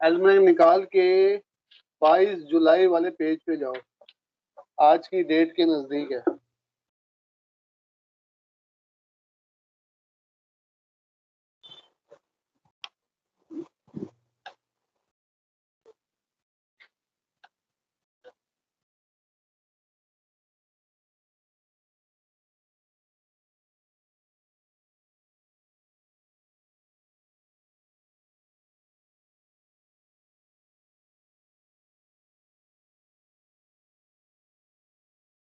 एल्मनेक निकाल के 22 जुलाई वाले पेज पे जाओ। आज की डेट के नजदीक है।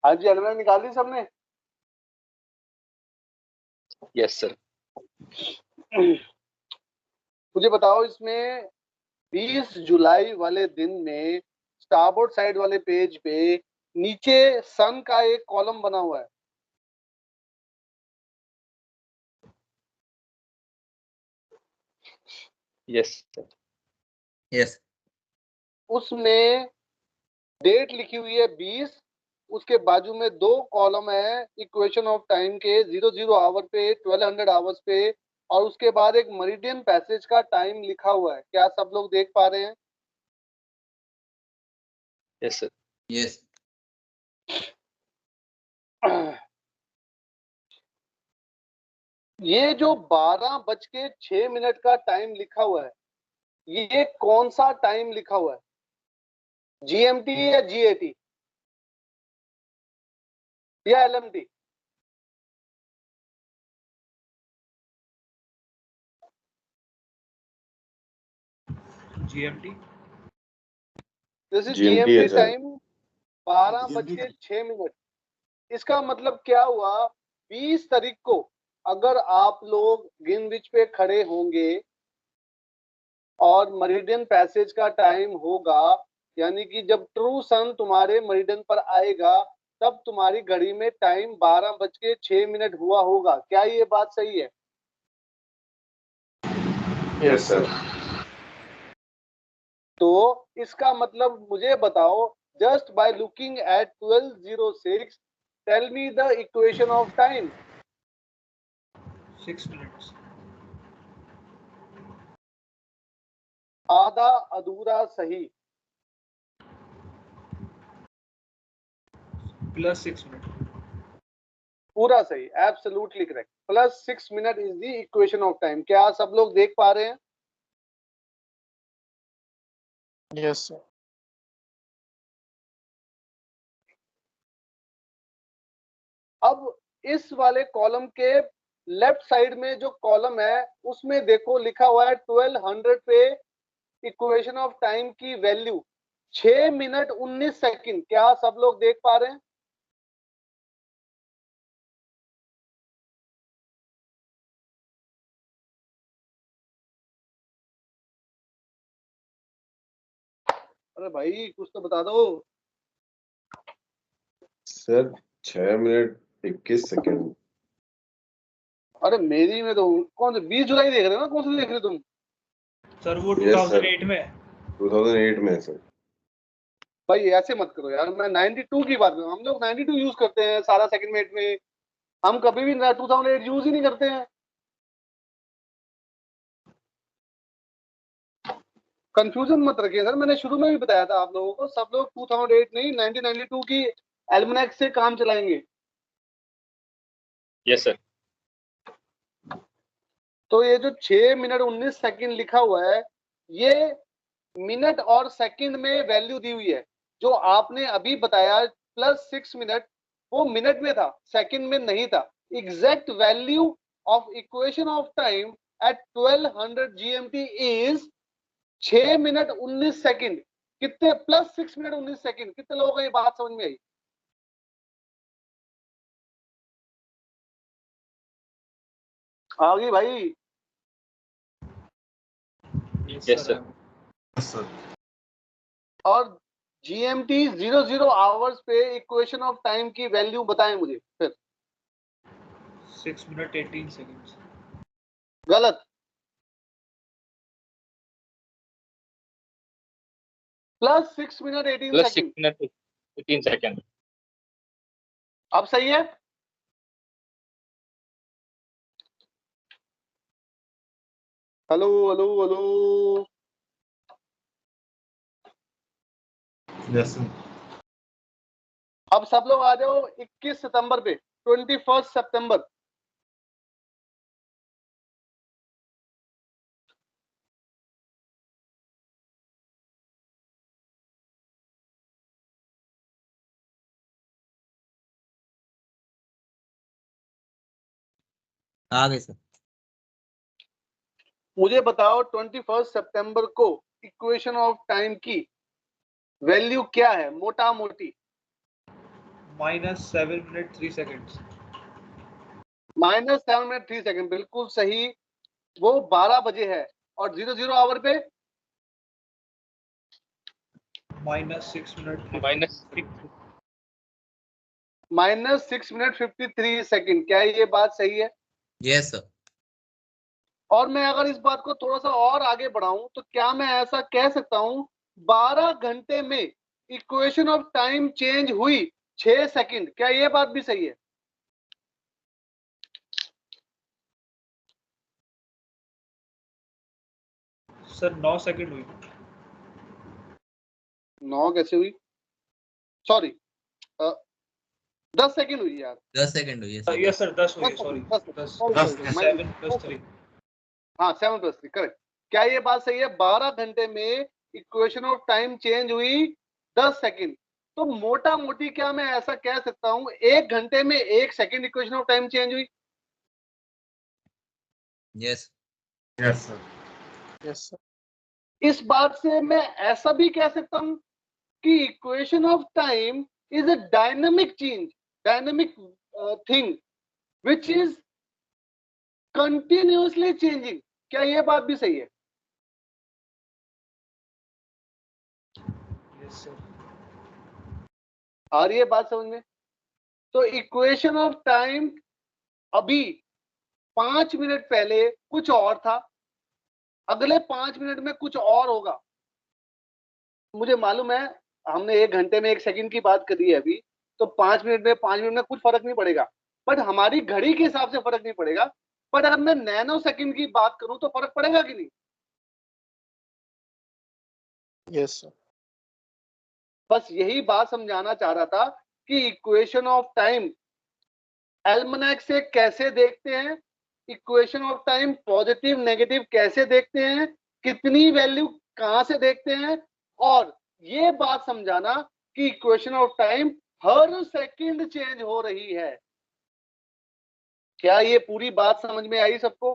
हाँ जी, एल्मनेक निकाल दी सबने? Yes sir. मुझे बताओ, इसमें 20 जुलाई वाले दिन में स्टारबोर्ड साइड वाले पेज पे नीचे सन का एक कॉलम बना हुआ है। Yes sir. यस। उसमें डेट लिखी हुई है 20, उसके बाजू में 2 कॉलम है इक्वेशन ऑफ टाइम के, 00 आवर पे, 1200 आवर्स पे, और उसके बाद एक मरीडियन पैसेज का टाइम लिखा हुआ है। क्या सब लोग देख पा रहे हैं? Yes sir. यस। ये जो 12:06 का टाइम लिखा हुआ है, ये कौन सा टाइम लिखा हुआ है? जीएमटी या जीएटी या LMT? GMT. This is GMT है जीएमटी सर। टाइम, 12:06। इसका मतलब क्या हुआ? 20 तारीख को अगर आप लोग ग्रीनविच पे खड़े होंगे और मरीडियन पैसेज का टाइम होगा, यानी कि जब ट्रू सन तुम्हारे मरीडियन पर आएगा, तब तुम्हारी घड़ी में टाइम 12:06 हुआ होगा। क्या ये बात सही है? Yes sir. तो इसका मतलब मुझे बताओ, just by looking at 12:06, tell me the equation of time. 6 minutes. आधा अधूरा सही। Plus 6 minute. पूरा सही, absolutely correct. Plus 6 minute is the equation of time. क्या सब लोग देख पा रहे हैं? Yes sir. अब इस वाले कॉलम के लेफ्ट साइड में जो कॉलम है, उसमें देखो लिखा हुआ है 1200 पे इक्वेशन ऑफ टाइम की वैल्यू 6 मिनट 19 सेकंड। क्या सब लोग देख पा रहे हैं? अरे भाई कुछ तो बता दो सर 6 मिनट 21 सेकंड। अरे मेरी में तो कौन से 20 जुलाई देख रहे हो ना? कौन से देख रहे हो तुम? सर वो Yes, sir. 2008 में। 2008 में है सर। भाई ऐसे मत करो यार, मैं 92 की बात कर रहा हूँ। हम लोग 92 यूज करते हैं सारा सेकंड मिनट में, हम कभी भी 2008 यूज ही नहीं करते हैं। कंफ्यूजन मत रखिए सर, मैंने शुरू में भी बताया था आप लोगों को, सब लोग 2008 नहीं 1992 की एल्मनेक से काम चलाएंगे। Yes sir. तो ये जो 6 मिनट 19 सेकंड लिखा हुआ है, ये मिनट और सेकंड में वैल्यू दी हुई है। जो आपने अभी बताया प्लस 6 मिनट, वो मिनट में था, सेकंड में नहीं था। Exact value of equation of time at 1200 GMT is 6 minute 19 second. कितने? Plus 6 minute 19 second. कितने लोगों को ये बात समझ में आई? आ गई भाई? Yes sir. और जीएमटी 00 आवर्स पे इक्वेशन ऑफ टाइम की वैल्यू बताएं मुझे फिर। 6 मिनट 18 सेकंड्स। गलत। Plus 6 minute 18 plus 6 second. Minute 18 second. अब सही है? Hello hello hello. Yes, sir. अब सब लोग आ जाओ 21 सितंबर पे, 21 सितंबर। आ गए सर। मुझे बताओ 21 सितंबर को इक्वेशन ऑफ टाइम की वैल्यू क्या है, मोटा मोटी? -7 मिनट 3 सेकंड्स। -7 मिनट 3 सेकंड, बिल्कुल सही। वो 12 बजे है। और 00 आवर पे -6 मिनट -6 -6 मिनट 53 सेकंड। क्या ये बात सही है? Yes sir. और मैं अगर इस बात को थोड़ा सा और आगे बढ़ाऊं तो क्या मैं ऐसा कह सकता हूं 12 घंटे में इक्वेशन ऑफ टाइम चेंज हुई 6 सेकंड? क्या ये बात भी सही है? सर 9 सेकंड हुई। 9 कैसे हुई? सॉरी, 10 सेकंड हुई यार। 10 सेकंड हुई है सर। यस सर 10 हुई है, 10 सॉरी। Second, 10 7 plus 3। हाँ 7 + 3 करेक्ट। क्या ये बात सही है? 12 घंटे में इक्वेशन ऑफ टाइम चेंज हुई 10 सेकंड। तो मोटा मोटी क्या मैं ऐसा कह सकता हूं 1 घंटे में 1 second equation of time change हुई? Yes. Yes, sir. Yes sir. इस बात से मैं ऐसा भी कह सकता हूं कि equation of time is a dynamic change, dynamic thing which is continuously changing. क्या ये बात भी सही है? Yes sir. आ रही है बात समझ में? तो इक्वेशन ऑफ टाइम अभी 5 मिनट पहले कुछ और था, अगले 5 मिनट में कुछ और होगा। मुझे मालूम है हमने 1 घंटे में 1 सेकंड की बात करी है अभी, तो 5 मिनट में 5 मिनट में कुछ फर्क नहीं पड़ेगा, बट हमारी घड़ी के हिसाब से फर्क नहीं पड़ेगा। बट अगर मैं नैनो सेकंड की बात करूं तो फर्क पड़ेगा कि नहीं? Yes sir. बस यही बात समझाना चाह रहा था कि इक्वेशन ऑफ टाइम एल्मनैक से कैसे देखते हैं, equation of time positive negative कैसे देखते हैं, कितनी वैल्यू कहां से देखते हैं, और ये बात समझाना कि equation of time her second change हो रही है। क्या ये पूरी बात समझ में आई सबको?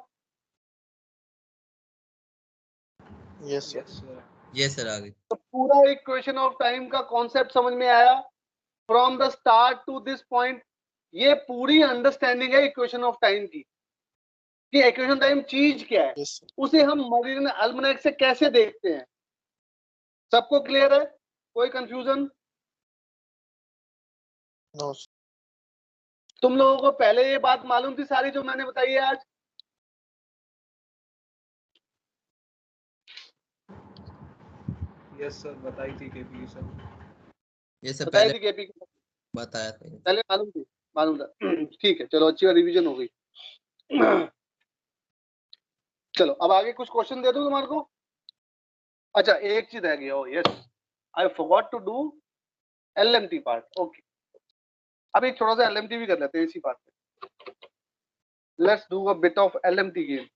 Yes sir. Yes sir. Yes sir आ गई। तो पूरा इक्वेशन ऑफ टाइम का कॉन्सेप्ट समझ में आया from the start to this point. ये पूरी अंडरस्टैंडिंग है इक्वेशन ऑफ टाइम की कि इक्वेशन टाइम चीज क्या है, यस सर। उसे हम मरीन अल्मनैक से कैसे देखते हैं। सबको क्लियर है? कोई कंफ्यूजन? नो। तुम लोगों को पहले ये बात मालूम थी सारी जो मैंने बताई है आज? यस सर बताई थी केपी सर। ये सर बताई पहले थी केपी? बताया था। पहले मालूम थी? मालूम था। ठीक है, चलो अच्छी रिवीजन हो गई। चलो अब आगे कुछ क्वेश्चन दे दूं तुम्हारे को। अच्छा एक चीज रह गया, yes I forgot to do LMT part. Okay, अब एक थोड़ा सा एलएमटी भी कर लेते हैं इसी बात पे। Let's do a bit of LMT game.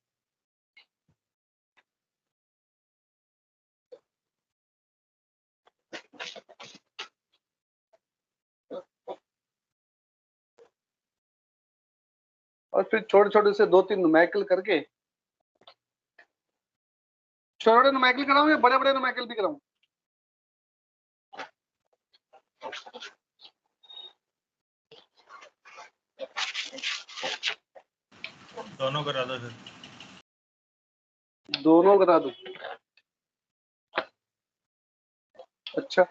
और फिर छोटे छोटे से 2-3 नुमेरिकल करके, छोटे नुमेरिकल कराऊं या बड़े बड़े नुमेरिकल भी कराऊं? दोनों करा दो सर। दोनों करा दूं? अच्छा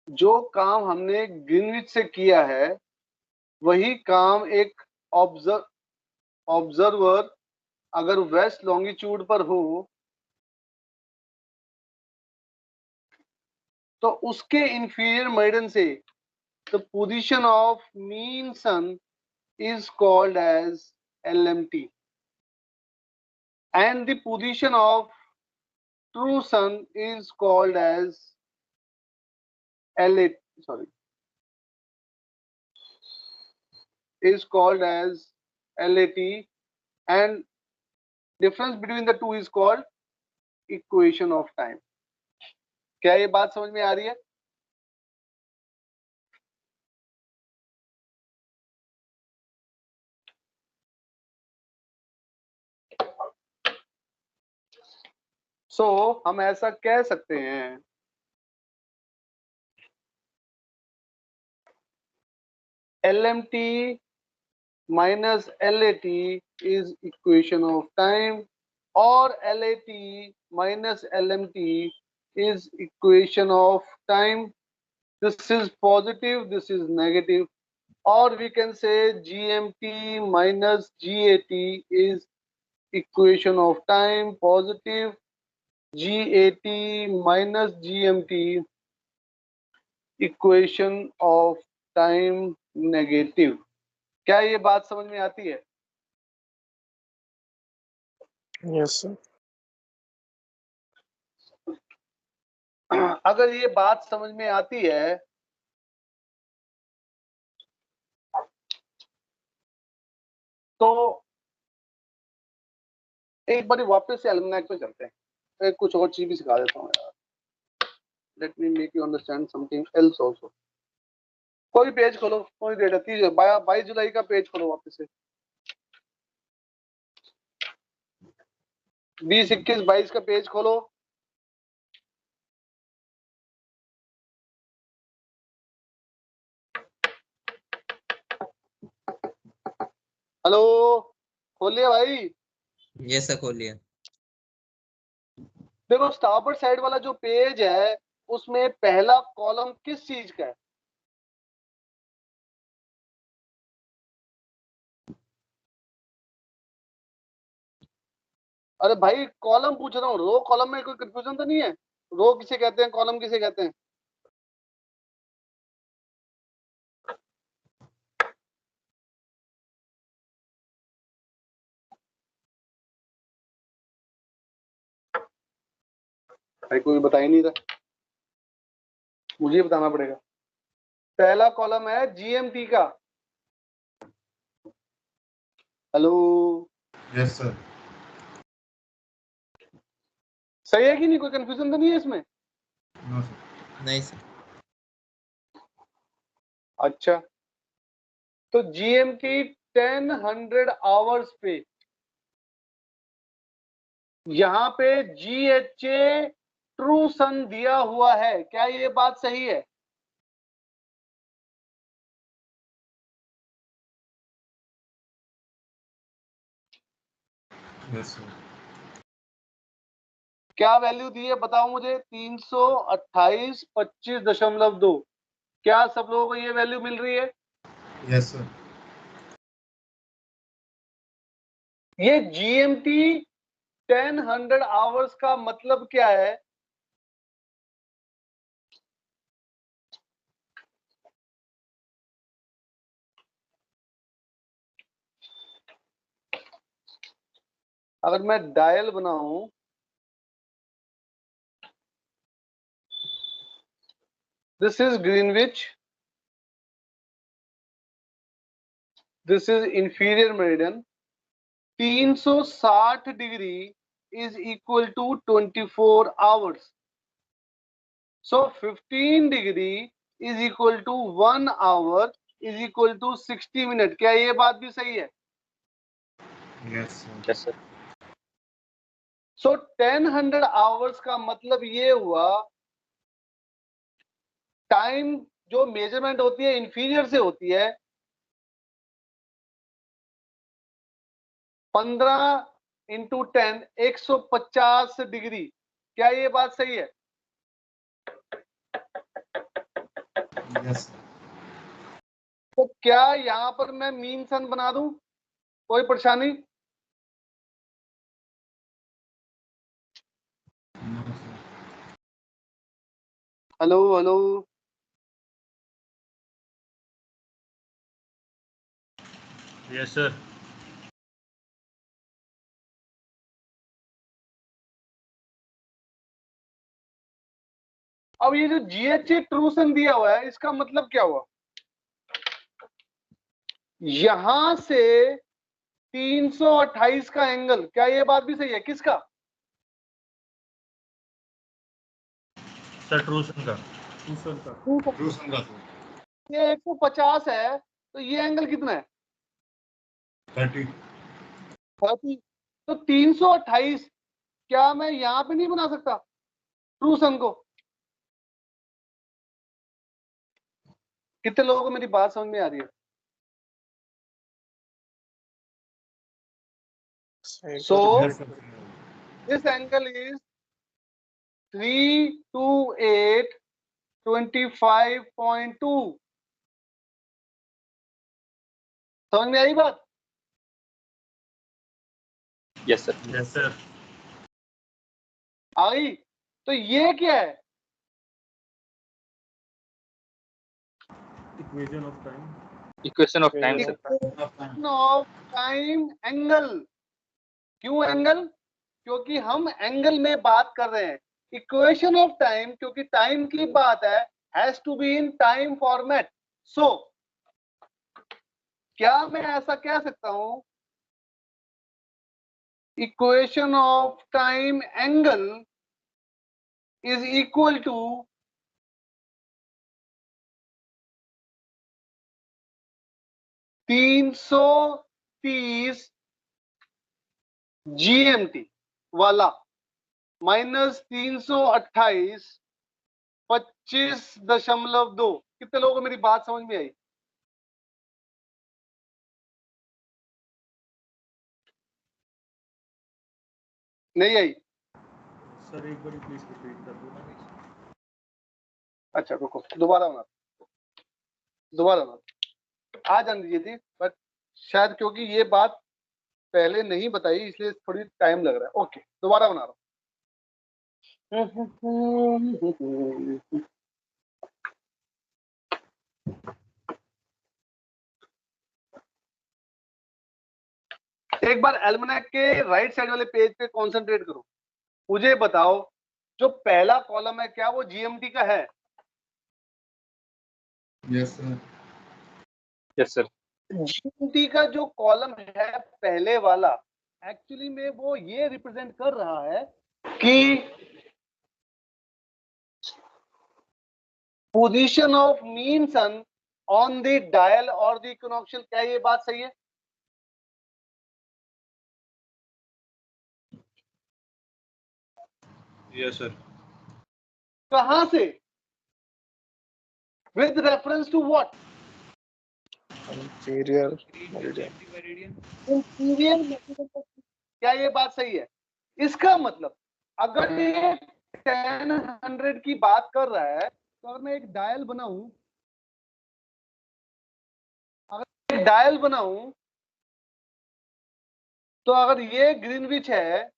जो काम हमने ग्रीनविच से किया है वही काम एक ऑब्जर्वर अगर वेस्ट लॉन्गिट्यूड पर हो तो उसके इंफीरियर मेरिडियन से the position of mean sun is called as LMT and the position of true sun is called as LAT, is called as LAT, and difference between the two is called equation of time. क्या ये बात समझ में आ रही है? हम ऐसा कह सकते हैं LMT minus LAT is equation of time or LAT minus LMT is equation of time. This is positive, this is negative, or we can say GMT minus GAT is equation of time positive, GAT minus GMT equation of time negative. क्या ये बात समझ में आती है? Yes, sir. अगर ये बात समझ में आती है तो एक बार वापस से एल्मनाक पे चलते हैं, कुछ और चीज भी सिखा देता हूँ यार. Let me make you understand something else also. कोई पेज खोलो, कोई डेट है 22 जुलाई का पेज खोलो वापस से. 20, 21, 22 का पेज खोलो. हेलो, खोलिए भाई. ये सर खोलिए. देखो स्टारबोर्ड साइड वाला जो पेज है उसमें पहला कॉलम किस चीज का है? अरे भाई कॉलम पूछ रहा हूँ, रो कॉलम में कोई कंफ्यूजन तो नहीं है? रो किसे कहते हैं, कॉलम किसे कहते हैं? भाई कोई बता ही नहीं रहा, मुझे बताना पड़ेगा. पहला कॉलम है जीएमटी का. Hello, yes sir. सही है कि नहीं? कोई कंफ्यूजन तो नहीं है इसमें? No sir. नहीं सर. अच्छा, तो जीएमटी 1000 आवर्स पे यहाँ पे GHA ट्रू सन दिया हुआ है. क्या ये बात सही है? Yes sir. क्या वैल्यू दी है बताओ मुझे? 328.25.2. क्या सब लोगों को ये वैल्यू मिल रही है? Yes sir. ये जीएमटी 1000 आवर्स का मतलब क्या है? अगर मैं डायल बनाऊं this is Greenwich, this is inferior meridian. 360 degree is equal to 24 hours. So 15 degree is equal to 1 hour is equal to 60 minute. क्या ये बात भी सही है? Yes sir. Yes sir. So 1000 hours का मतलब ये हुआ टाइम जो मेजरमेंट होती है इंफीरियर से होती है 15 इंटू 10 150 डिग्री. क्या ये बात सही है? Yes, sir. तो क्या यहाँ पर मैं मीन सन बना दूं? कोई परेशानी? No, sir. Hello hello, Yes, sir. अब ये जो GHA ट्रू सन दिया हुआ है, इसका मतलब क्या हुआ? यहां से 328 का एंगल, क्या ये बात भी सही है? किसका? Sir, true sun का. दूसरा का True sun का, sir. ये 150 है, तो ये एंगल कितना है? 30. 30। तो 328 क्या मैं यहां पे नहीं बना सकता ट्रू सन को? कितने लोगों को मेरी बात समझ में आ रही है? So Yes, sir. this angle is 328 25.2। समझ में आई बात? Yes, sir. Yes, sir. आई? तो ये क्या है? Equation of time. Equation of time, sir. Of time angle. क्यों एंगल? क्योंकि हम एंगल में बात कर रहे हैं। इक्वेशन ऑफ टाइम, क्योंकि टाइम की बात है, has to be in time format. So क्या मैं ऐसा कह सकता हूं, equation of time angle is equal to 330 GMT वाला माइनस 328 25.2। कितने लोगों को मेरी बात समझ में आई? नहीं आई? सर एक बार प्लीज रिपीट कर दो ना। अच्छा रुको, दोबारा बना, आ जाने दीजिए थी, बट शायद क्योंकि ये बात पहले नहीं बताई इसलिए थोड़ी टाइम लग रहा है। ओके, दोबारा बना रहा हूँ। एक बार एल्मनेक के राइट साइड वाले पेज पे कंसंट्रेट करो। मुझे बताओ, जो पहला कॉलम है क्या वो GMT का है? Yes, sir. Yes, sir. GMT का जो कॉलम है पहले वाला, एक्चुअली में वो ये रिप्रेजेंट कर रहा है कि position of mean sun on the dial और द इक्विनॉक्शियल। क्या ये बात सही है? Yes sir. कहां से? With reference to what? Inferior meridian. Inferior meridian. क्या ये बात सही है? इसका मतलब अगर ये 10 की बात कर रहा है, तो अगर मैं एक डायल बनाऊं, तो अगर ये ग्रीनविच है,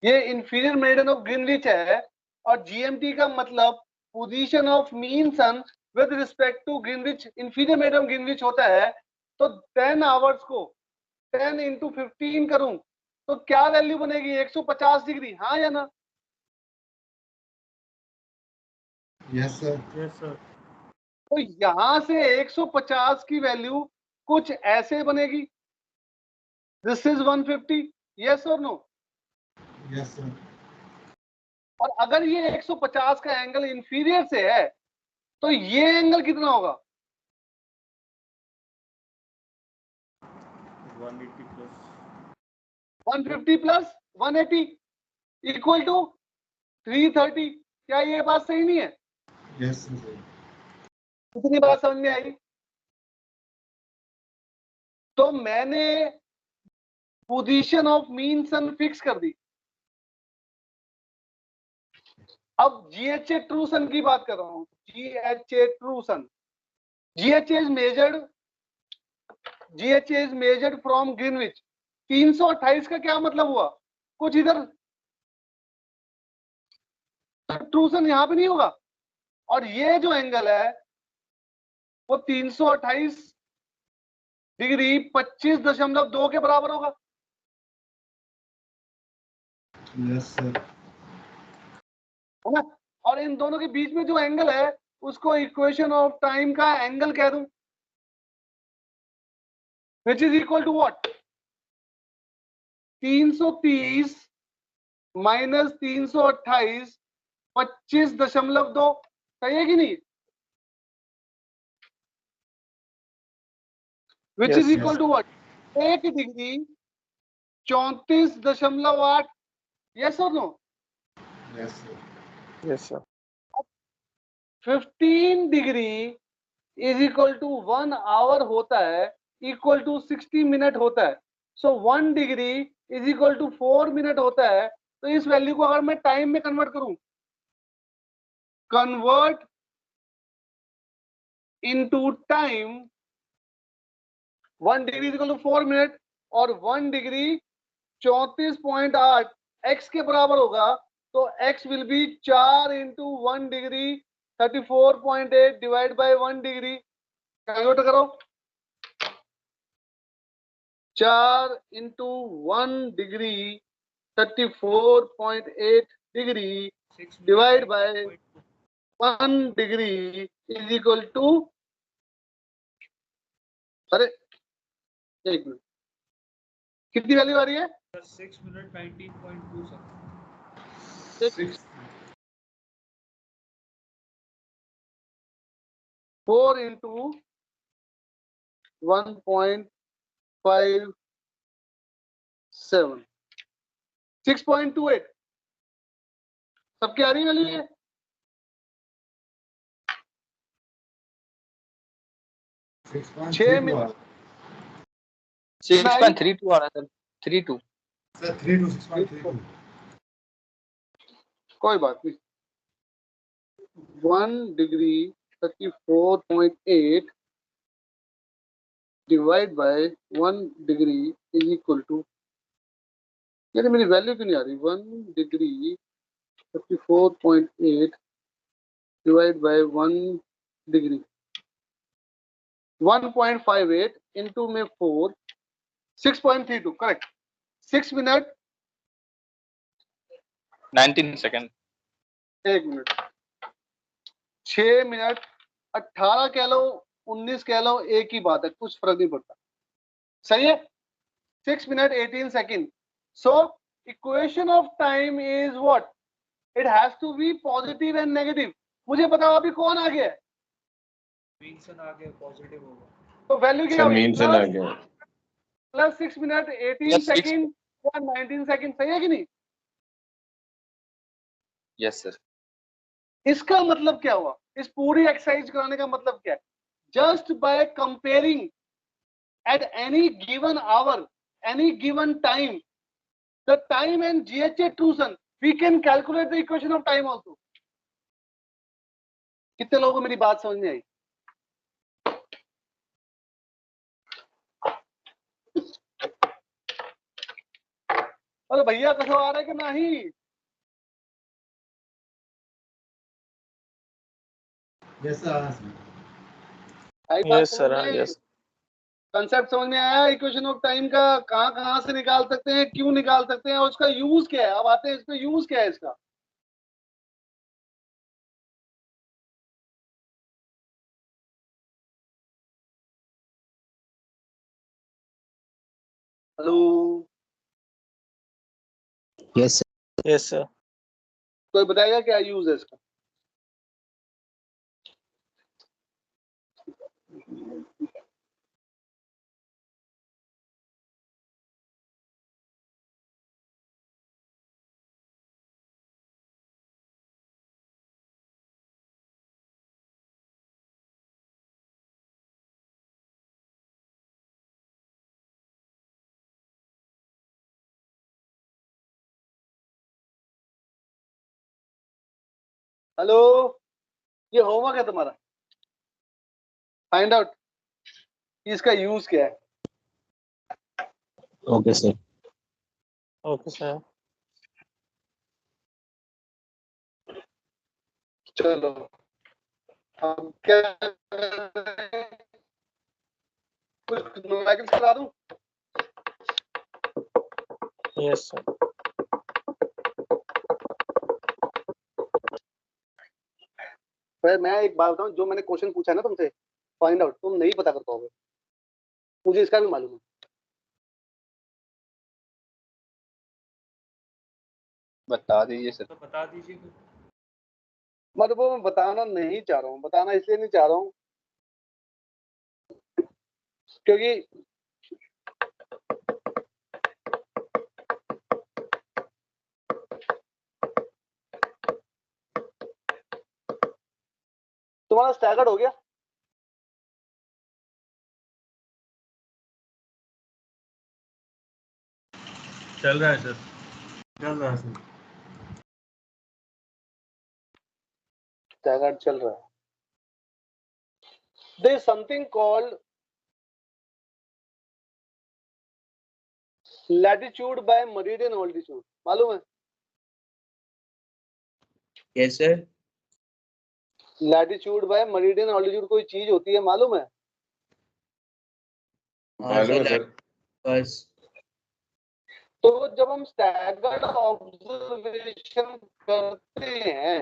ये इंफीरियर मेरिडियन ऑफ ग्रीनविच है, और GMT का मतलब position of mean sun with respect to Greenwich, inferior meridian of Greenwich होता है, तो 10 आवर्स को 10 into 15 करूं तो क्या वैल्यू बनेगी? 150 डिग्री। हाँ या ना? Yes, sir. Yes sir. तो यहां से 150 की वैल्यू कुछ ऐसे बनेगी, दिस इज 150। यस और नो? Yes, sir. और अगर ये 150 का एंगल इंफीरियर से है, तो ये एंगल कितना होगा? 180 प्लस 150 प्लस 180 इक्वल टू 330। क्या ये बात सही नहीं है? Yes, sir. कितनी बात समझ में आई? तो मैंने position of mean sun fix कर दी। अब GHA ट्रू सन की बात कर रहा हूं, GHA true sun, GHA is measured from Greenwich. 328 का क्या मतलब हुआ, कुछ इधर ट्रू सन यहां पे नहीं होगा, और ये जो एंगल है वो 328 डिग्री 25.2 के बराबर होगा। Yes, sir. है ना, और इन दोनों के बीच में जो एंगल है उसको इक्वेशन ऑफ टाइम का एंगल कह दूं, which is equal to what, 330 माइनस 328 25.2, सही है कि नहीं, which Yes, is equal yes. To what, 1 degree 34.8, yes और no. Yes, sir. yes, sir. 15 degree is equal to 1 hour होता है, इक्वल टू 60 मिनट होता है, so 1 degree is equal to 4 minute होता है। तो इस वैल्यू को अगर मैं टाइम में कन्वर्ट करूं, convert into time, 1 degree is equal to 4 minute, और 1 डिग्री 34.8 एक्स के बराबर होगा, तो x will be 4 into 1 degree 34.8 divide by 1 degree, convert करो, 4 into 1 degree 34.8 degree divide by 1 degree is equal to, अरे एक मिनट, कितनी वैल्यू आ रही है, 6 minute 19.2 sir. 4 इंटू 1.57 6.28, सबकी आ रही है वैल्यू ये, 6 मिनट 6.32 आ रहा है सर, 32। Sir, 3 to 6.32. कोई बात नहीं, 1 degree 34.8 divide by 1 degree is equal to, यानी मेरी वैल्यू क्यों नहीं आ रही, 1 degree 34.8 divide by 1 degree 1.58 into में 4, 6.32, correct, 6 minute 19 second. 1 minute, 6 minute 18 कह लो 19 कह लो, एक ही बात है, कुछ फर्क नहीं पड़ता, सही है, 6 minute 18 second. So equation of time is what, it has to be positive and negative. मुझे बताओ अभी कौन आ गया है, मीन सन आगे पॉजिटिव होगा. तो वैल्यू क्या सर होगी, मीन से ना गया। Plus 6 minute 18 Yes, six. Second या 19 सेकंड, सही है कि नहीं। Yes sir. इसका मतलब क्या हुआ, इस पूरी एक्सरसाइज कराने का मतलब क्या है, just by comparing at any given hour, any given time, the time and GHA Truson, we can calculate the equation of time also. कितने लोगों को मेरी बात समझ में आई, अरे भैया कसो आ रहा है कि नहीं, Yes, sir. आई बात Yes, sir. समझ में, Yes. कंसेप्ट समझ में आया इक्वेशन ऑफ टाइम का, कहां कहां से निकाल सकते हैं, क्यों निकाल सकते हैं, और उसका यूज क्या है। अब आते हैं इसका यूज क्या है इसका। Hello, Yes, sir. Yes, sir. कोई बताएगा क्या यूज है इसका। हेलो, ये होमवर्क है तुम्हारा, फाइंड आउट इसका यूज क्या है। Okay sir. Okay sir. चलो हम क्या कर रहे हैं? कुछ न्यूमेरिकल्स करा दूं? Yes sir. फिर मैं एक बात बताऊं, जो मैंने क्वेश्चन पूछा है ना तुमसे, फाइंड आउट, तुम नहीं पता कर पाओगे, मुझे इसका भी मालूम है। बता दीजिए सर। तो बता दीजिए फिर। मतलब वो मैं बताना नहीं चाह रहा हूँ, बताना इसलिए नहीं चाह रहा हूँ क्योंकि तुम्हारा स्टैगर्ड हो गया। चल रहा है सर। चल रहा है सर। स्टैगर्ड चल रहा है। There is something called latitude by meridian altitude, मालूम है? Yes sir. Latitude by meridian altitude कोई चीज होती है, मालूम है? हाँ मालूम है सर। सर। बस तो जब हम स्टैगर्ड ऑब्जर्वेशन करते हैं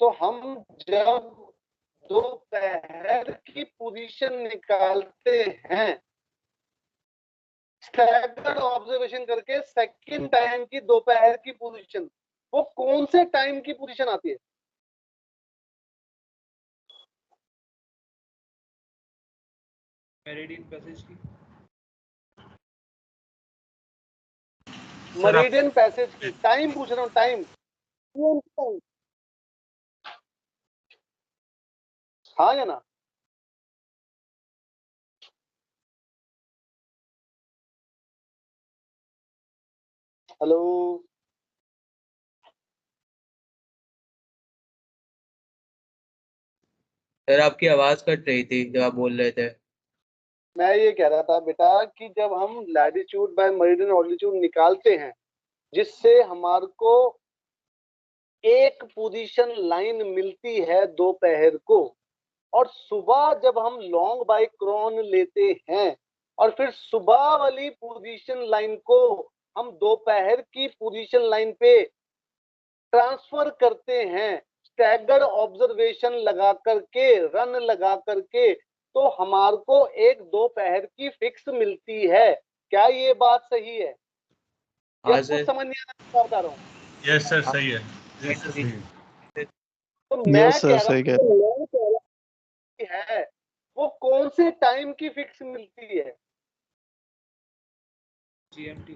तो हम जब दोपहर की पोजीशन निकालते हैं, स्टैगर्ड ऑब्जर्वेशन करके सेकंड टाइम की दोपहर की पोजीशन, वो कौन से टाइम की पोजीशन आती है? मेरिडियन पैसेज की। मरीडियन पैसेज की टाइम पूछ रहा हूँ, टाइम। हाँ या ना? हेलो, सर आपकी आवाज कट रही थी जब आप बोल रहे थे। मैं ये कह रहा था बेटा कि जब हम लैटिट्यूड बाय मेरिडियन ऑल्टीट्यूड निकालते हैं, जिससे हमारे को एक पोजीशन लाइन मिलती है दोपहर को, और सुबह जब हम लॉन्ग बाय क्रोन लेते हैं और फिर सुबह वाली पोजीशन लाइन को हम दोपहर की पोजीशन लाइन पे ट्रांसफर करते हैं स्टैगर्ड ऑब्जर्वेशन लगा करके, रन लगा करके, तो हमारे को एक दोपहर की फिक्स मिलती है। क्या ये बात सही है? या हाँ कुछ सर। समझ नहीं आ रहा मैं बता रहा हूँ? यस सर सही है। यस सर जी। सही है। तो मैं यस सर, कह रहा सही कह हूँ कि है वो कौन से टाइम की फिक्स मिलती है? जीएमटी।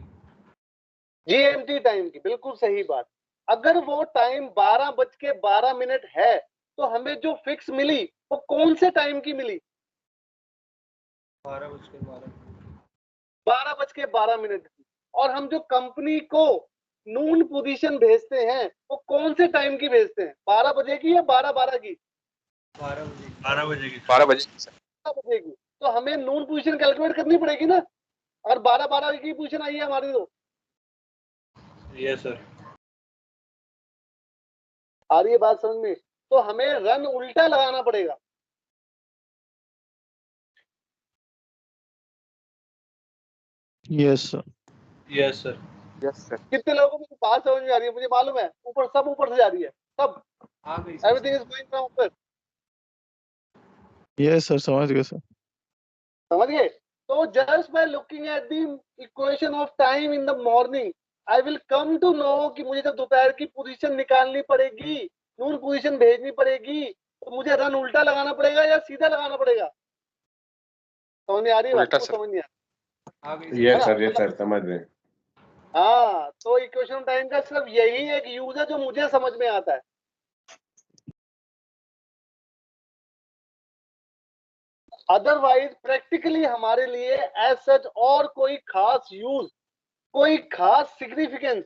जीएमटी टाइम की, बिल्कुल सही बात। अगर वो टाइम 12:12 है तो हमें जो फिक्स मिली वो कौन से टाइम की मिली? 12:12। 12:12 की। और हम जो कंपनी को नून पोजीशन भेजते हैं वो कौन से टाइम की भेजते हैं? 12 बजे की या 12:12 की? 12 बजे। 12 बजे की। 12 बजे सर। 12 बजे की। तो हमें नून पोजीशन कैलकुलेट करनी पड़ेगी ना, अगर 12:12 की पोजीशन आई है हमारी तो। Yes sir. आ रही है बात समझ में? तो हमें रन उल्टा लगाना पड़ेगा। Yes sir. Yes sir. Yes sir. कितने लोगों को बात समझ में आ रही है? मुझे मालूम है ऊपर सब ऊपर से जा रही है, सब आ गई sir. Everything is going from ऊपर। यस सर, समझ गए सर। समझ गए? तो just by looking at the equation of time in the morning I will come to know कि मुझे जब दोपहर की पोजीशन निकालनी पड़ेगी, नून पोजीशन भेजनी पड़ेगी, तो मुझे रन उल्टा लगाना पड़ेगा या सीधा लगाना पड़ेगा? समझ में आ रही है बात? उल्टा वो सर। समझ नहीं आ आ गई है यस ना? सर, यस मतलब सर, समझ रहे हैं। हाँ, तो इक्वेशन ऑफ टाइम का सिर्फ यही एक यूज है जो मुझे समझ में आता है। अदरवाइज प्रैक्टिकली हमारे लिए एज सच और कोई खास यूज, कोई खास significance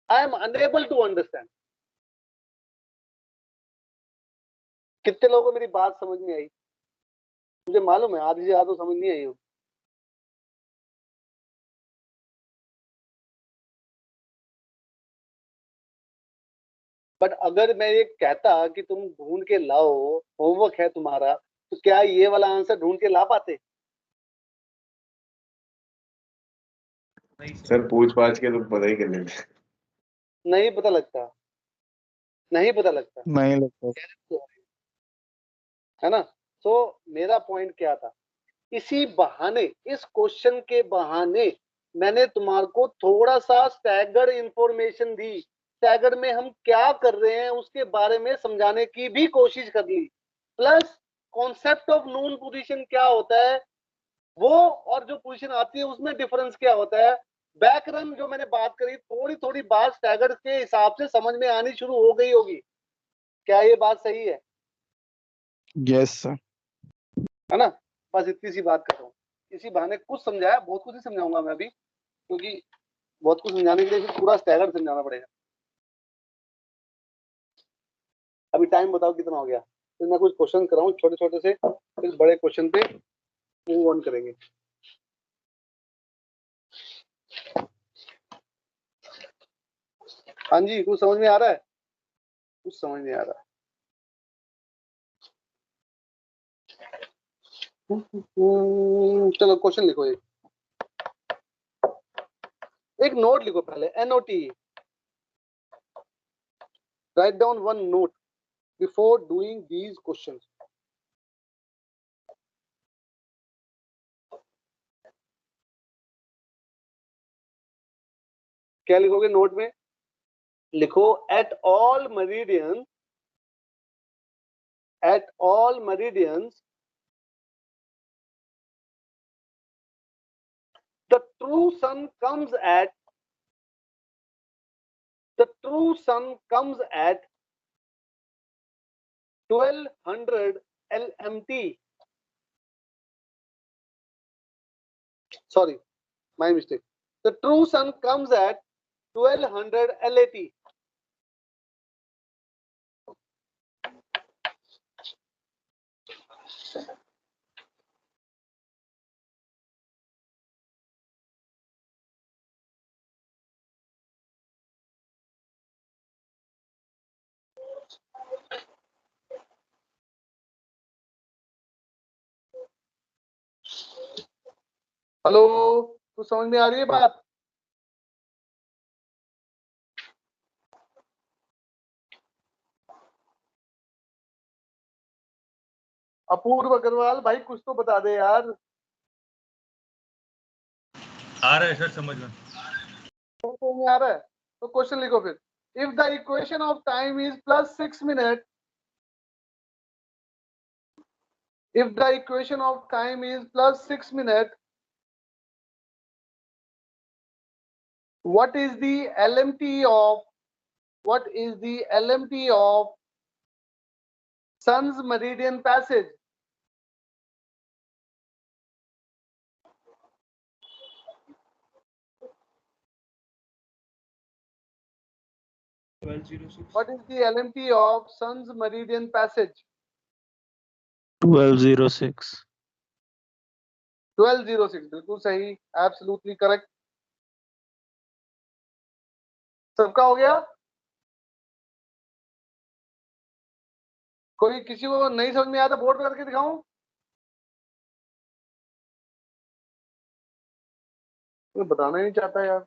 I am unable to understand. कितने लोगों को मेरी बात समझ में आई? मुझे मालूम है आधी से ज्यादा तो समझ नहीं आई हो। बट अगर मैं ये कहता कि तुम ढूंढ के लाओ, होमवर्क है तुम्हारा, तो क्या ये वाला आंसर ढूंढ के ला पाते? सर पूछ पाछ के तो पता ही कर लेते। नहीं पता लगता, नहीं पता लगता, नहीं लगता। है ना? तो मेरा पॉइंट क्या था, इसी बहाने, इस क्वेश्चन के बहाने मैंने तुम्हारे को थोड़ा सा स्टैगर्ड इंफॉर्मेशन दी, स्टैगर्ड में हम क्या कर रहे हैं उसके बारे में समझाने की भी कोशिश कर ली, plus concept of noon position क्या होता है वो, और जो पोजीशन आती है उसमें डिफरेंस क्या होता है। बैकरन जो मैंने बात करी, थोड़ी थोड़ी बात स्टैगर्ड के हिसाब से समझ में आनी शुरू हो गई होगी। क्या ये बात सही है? Yes sir. है ना? बस इतनी सी बात कर रहा हूँ, इसी बहाने कुछ समझाया, बहुत कुछ ही समझाऊंगा मैं अभी, क्योंकि बहुत कुछ समझाने के लिए फिर पूरा स्टैगर्ड समझाना पड़ेगा। अभी टाइम बताओ कितना हो गया, फिर मैं कुछ क्वेश्चन कराऊं छोटे छोटे से, फिर बड़े क्वेश्चन पे मूव ऑन करेंगे। हाँ जी, कुछ समझ में आ रहा है? कुछ समझ नहीं आ रहा। चलो क्वेश्चन लिखो, एक नोट लिखो पहले, NOT, write down one note before doing these questions. क्या लिखोगे नोट में? लिखो at all meridian, at all meridians the true sun comes at the true sun comes at 1200 LMT. Sorry, my mistake. The true sun comes at 1200 LAT. Hello, कुछ समझ में आ रही है बात? अपूर्व अग्रवाल भाई कुछ तो बता दे यार। आ रहा है सर समझ में। समझ में आ रहा है तो क्वेश्चन लिखो फिर। If the equation of time is +6 minute, if the equation of time is +6 minutes, what is the LMT of sun's meridian passage? What is the LMT of sun's meridian passage? 1206। 1206, बिल्कुल सही, absolutely correct. सबका हो गया? कोई किसी को नहीं समझ में आया तो बोर्ड पे करके दिखाऊं? कोई बताना ही नहीं चाहता यार।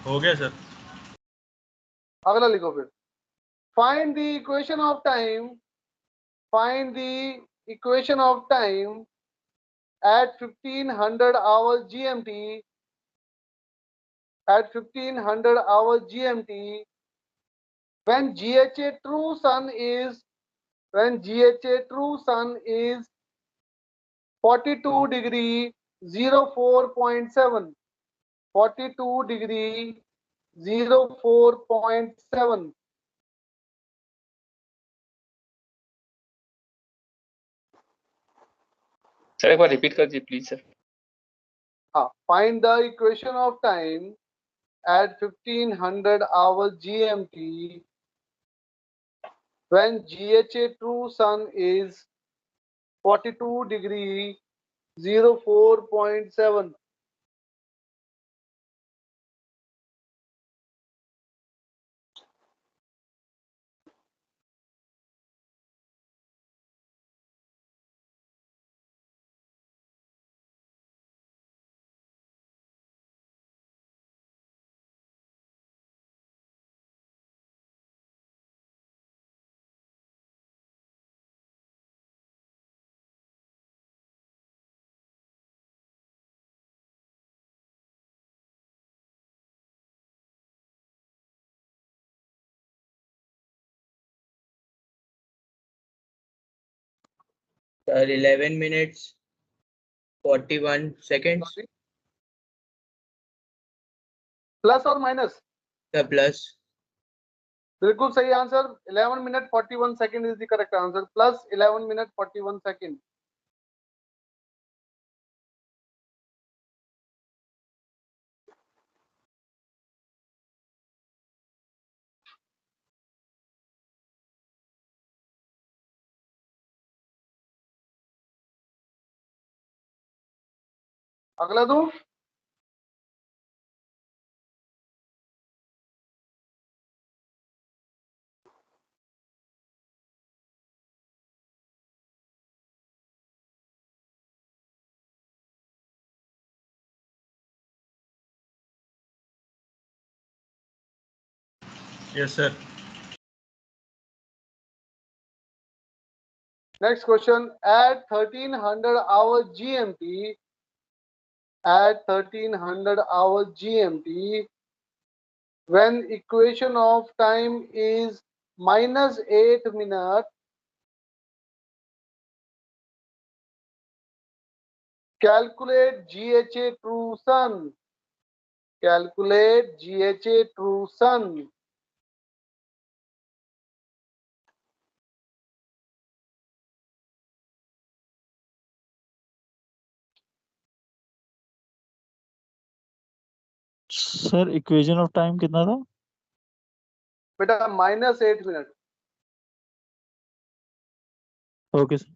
हो गया सर। अगला लिखो फिर। Find the equation of time, find the equation of time at 1500 hours GMT, at 1500 hours GMT, when GHA true sun is, when GHA true sun is 42 degree 04.7, 42 degree 04.7. Sir एक बार रिपीट कर दीजिए please sir. Find the equation of time at 1500 hours GMT when GHA true sun is 42 degree 04.7. Sir, 11 minutes 41 seconds. Plus और minus? The plus. बिल्कुल सही answer. 11 minute 41 second is the correct answer. Plus 11 minute 41 second. अगला दो। Yes, sir. Next question. At 1300 hour GMT, at 1300 hour GMT, when equation of time is minus 8 minutes, calculate GHA true sun. Calculate GHA true sun. Sir equation of time कितना था? बेटा minus 8 minute. Okay sir.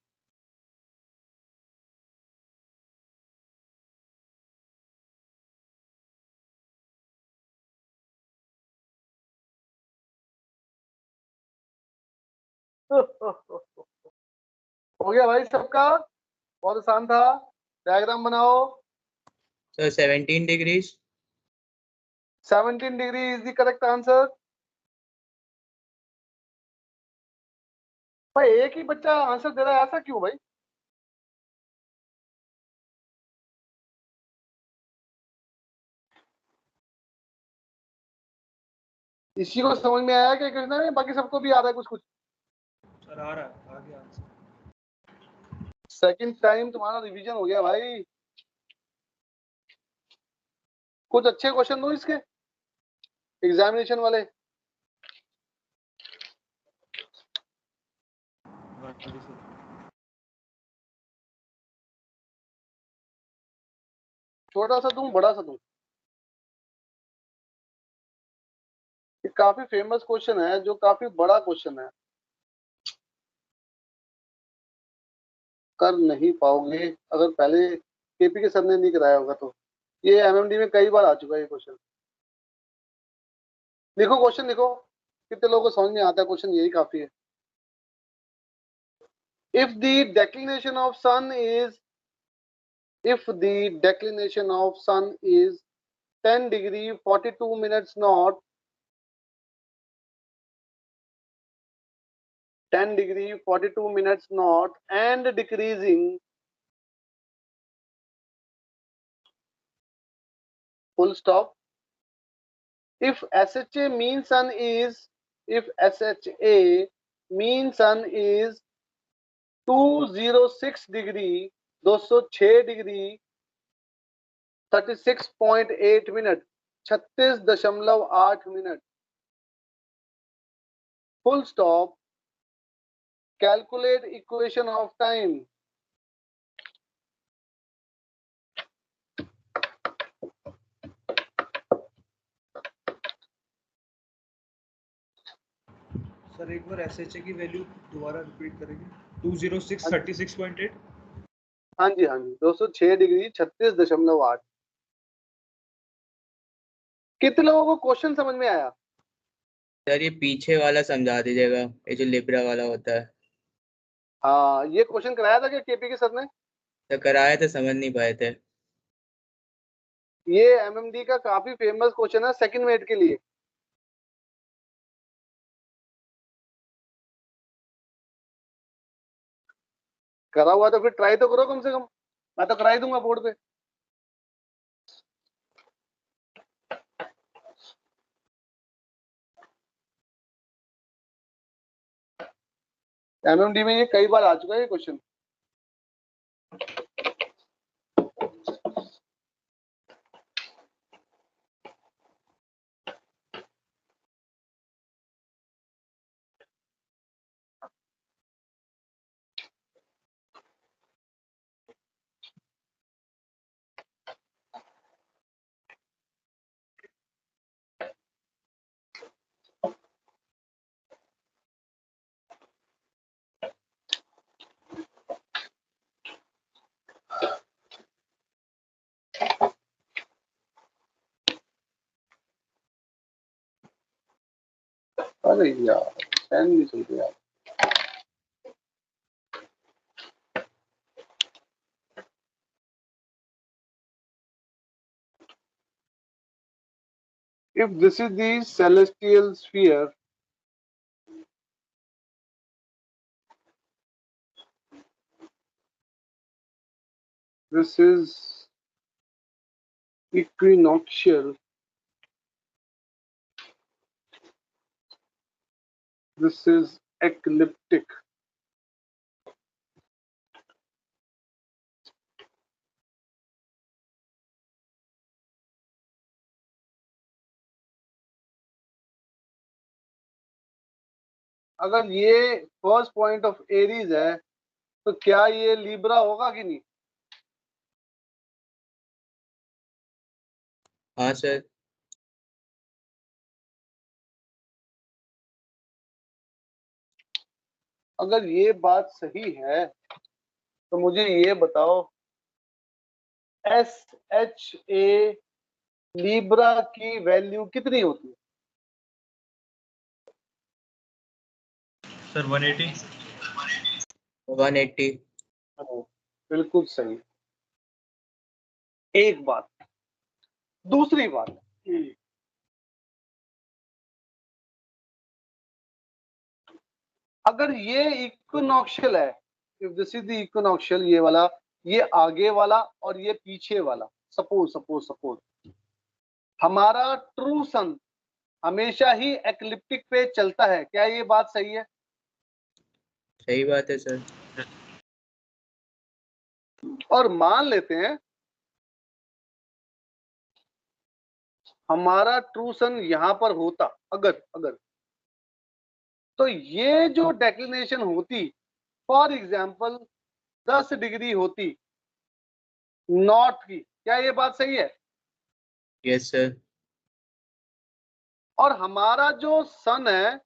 हो गया भाई सबका? बहुत आसान था। डायग्राम बनाओ। Sir, 17 degrees. 17 degree is the correct answer. भाई एक ही बच्चा आंसर दे रहा है, ऐसा क्यों भाई? इसी को समझ में आया कि कृष्णा में बाकी सबको भी आ रहा है कुछ कुछ? सर आ रहा है, आ गया आंसर। सेकंड टाइम तुम्हारा रिवीजन हो गया भाई। कुछ अच्छे क्वेश्चन दो इसके एग्जामिनेशन वाले। छोटा सा दूं बड़ा सा दूं? ये काफी फेमस क्वेश्चन है, जो काफी बड़ा क्वेश्चन है। कर नहीं पाओगे अगर पहले केपी के सर ने नहीं कराया होगा तो। ये एमएमडी में कई बार आ चुका है ये क्वेश्चन। लिखो क्वेश्चन लिखो, कितने लोगों को समझ में आता है क्वेश्चन, यही काफी है। If the declination of sun is if the declination of sun is 10 degree 42 minutes north, 10 degree 42 minutes north and decreasing, full stop. If SHA mean sun is, if SHA mean sun is 206 degree 206 degree 36.8 minute 36.8 minute, full stop. Calculate equation of time. Sir एक बार SHA की value दोबारा repeat करेंगे 206 36.8 हाँ जी 206 degree 36.8। कितने लोगों को question समझ में आया? सर ये पीछे वाला समझा दीजिएगा, ये जो लिब्रा वाला होता है। हाँ, ये क्वेश्चन कराया था क्या केपी के सर ने? तो कराया तो समझ नहीं पाए थे। ये एमएमडी का काफी फेमस क्वेश्चन है सेकंड मेट के लिए। करा हुआ तो फिर ट्राई तो करो कम से कम, मैं तो कराई दूंगा बोर्ड पे। एमएमडी में ये कई बार आ चुका है ये क्वेश्चन। अरे यार फैन नहीं चलते यार। If this is the celestial sphere, this is equinoctial, this is ecliptic. अगर ये फर्स्ट पॉइंट ऑफ एरीज है तो क्या ये लिब्रा होगा कि नहीं? हाँ सर। अगर ये बात सही है तो मुझे ये बताओ एस एच ए लिब्रा की वैल्यू कितनी होती है? सर 180। 180। बिल्कुल सही। एक बात। दूसरी बात, अगर ये इक्विनॉक्शियल है, इफ दिस इज द इक्विनॉक्शियल, ये वाला, ये आगे वाला और ये पीछे वाला, सपोज हमारा ट्रू सन हमेशा ही एक्लिप्टिक पे चलता है, क्या ये बात सही है? सही बात है सर। और मान लेते हैं हमारा ट्रू सन यहां पर होता, अगर तो ये जो डेक्लिनेशन होती, फॉर एग्जाम्पल 10 डिग्री होती नॉर्थ की, क्या ये बात सही है? Yes sir. और हमारा जो सन है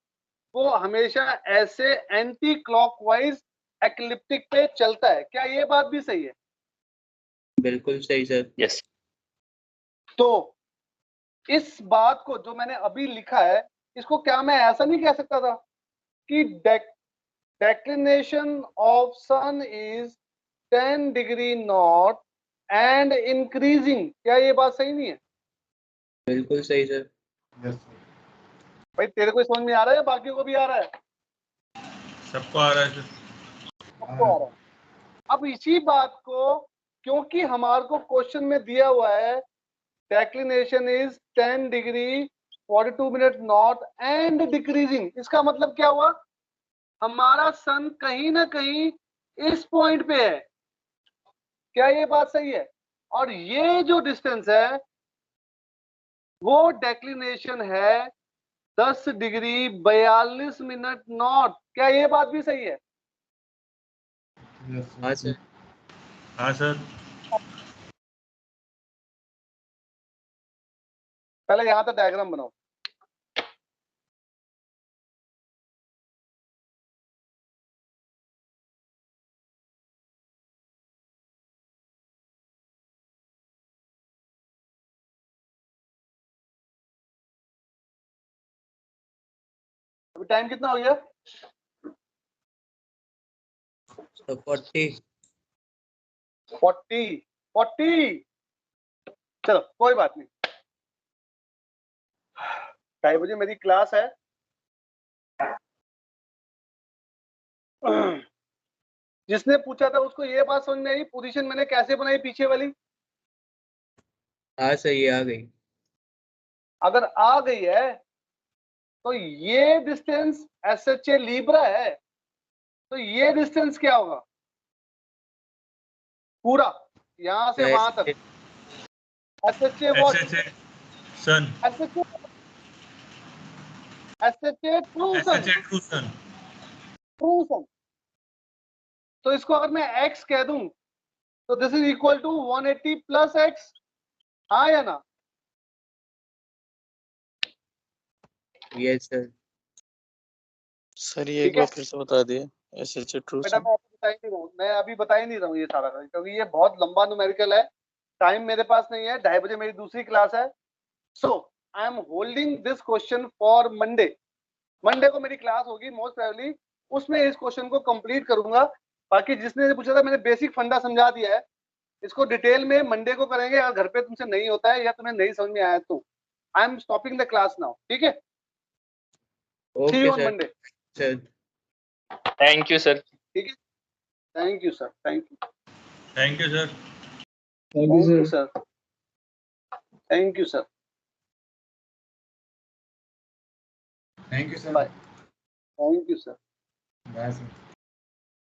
वो हमेशा ऐसे एंटी क्लॉकवाइज एक्लिप्टिक पे चलता है, क्या ये बात भी सही है? बिल्कुल सही सर। Yes. तो इस बात को जो मैंने अभी लिखा है, इसको क्या मैं ऐसा नहीं कह सकता था कि declination of sun is 10 degree north and increasing, क्या ये बात सही नहीं है? बिल्कुल सही सर। Yes, sir. भाई तेरे को समझ में आ रहा है या बाकियों को भी आ रहा है? सबको आ रहा है सर। सबको आ रहा है। अब इसी बात को, क्योंकि हमारे को क्वेश्चन में दिया हुआ है declination is 10 degree 42 minute north and decreasing, इसका मतलब क्या हुआ? हमारा सन कहीं ना कहीं इस पॉइंट पे है, क्या ये बात सही है? और ये जो डिस्टेंस है वो डेक्लिनेशन है 10 डिग्री 42 मिनट नॉर्थ, क्या ये बात भी सही है? Yes, sir. हाँ सर। हाँ सर। पहले यहां तक डायग्राम बनाओ। अभी टाइम कितना हो गया? तो 40 40 चलो कोई बात नहीं, 2:30 बजे मेरी क्लास है। जिसने पूछा था उसको ये बात समझ में आई पोजीशन मैंने कैसे बनाई पीछे वाली? हाँ सही आ गई। अगर आ गई है तो ये डिस्टेंस SHA लीब्रा है, तो ये डिस्टेंस क्या होगा? पूरा यहां से वहां तक SHA what? SHA sun, SHA true sun, SHA true sun. True sun. तो इसको अगर मैं x कह दूं तो this is equal to 180 plus x, हाँ या ना? Yes sir. सर ये एक ठीक है? बार फिर से बता दिए SHA ट्रू बेटा मैं अभी बता ही नहीं रहा हूँ ये सारा, क्योंकि ये बहुत लंबा न्यूमेरिकल है, टाइम मेरे पास नहीं है, 2:30 बजे मेरी दूसरी क्लास है। So I am holding this question for Monday. Monday को मेरी क्लास होगी मोस्ट प्रोबेबली, उसमें इस क्वेश्चन को कंप्लीट करूंगा। बाकी जिसने पूछा था मैंने बेसिक फंडा समझा दिया है, इसको डिटेल में मंडे को करेंगे। अगर घर पे तुमसे नहीं होता है या तुम्हें नहीं समझ में आया तो I am stopping the class now, ठीक है? See okay you on sir. Monday. Sir Thank you, sir. ठीक है, thank you sir, thank you, thank you sir. Thank you sir, thank you sir, thank you sir. Bye, thank you sir. Bye sir.